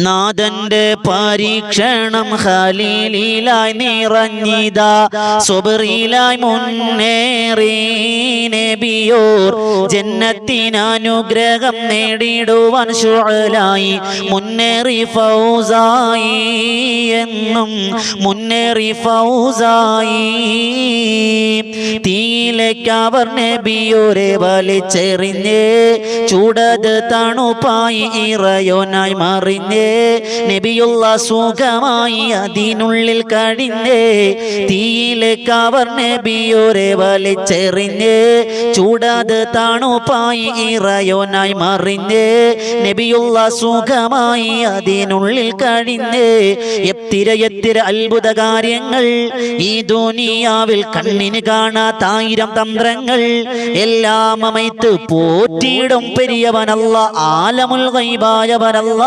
നാഥന്റെ പരീക്ഷണം ഖലീലിലായി നിറഞ്ഞിതാ സുബ്രിലായി മുന്നേറി നബിയോർ ജന്നത്തിനനുഗ്രഹം നേടിടുവാൻ ശുഅലായി മുന്നേറി ഫൗസായി എന്നും മുന്നേറി ഫൗസായി തീയിലേക്ക് അവർ നബിയോരെ വലിച്ചെറിഞ്ഞ് ചൂടത് തണുപ്പായി ഇറയോനായി മറിഞ്ഞ് നബിയുള്ള സുഖമായി അതിനുള്ളിൽ കഴിഞ്ഞ് തീയിലേക്ക് അവർ നബിയോരെ വലിച്ചെറിഞ്ഞ് ചൂടാത് തണുപ്പായി ഇറയോനായി മറിഞ്ഞ് നബിയുള്ള സുഖമായി അതിനുള്ളിൽ കഴിഞ്ഞ് എത്തിര അത്ഭുത കാര്യങ്ങൾ ഈ ദുനിയാവിൽ കണ്ണിന് കാണാത്തായിരം തന്ത്രങ്ങൾ എല്ലാം അമൈത്ത് പോറ്റിയിടും പെരിയവനല്ല ആലമുൽ ഗൈബായവനല്ല.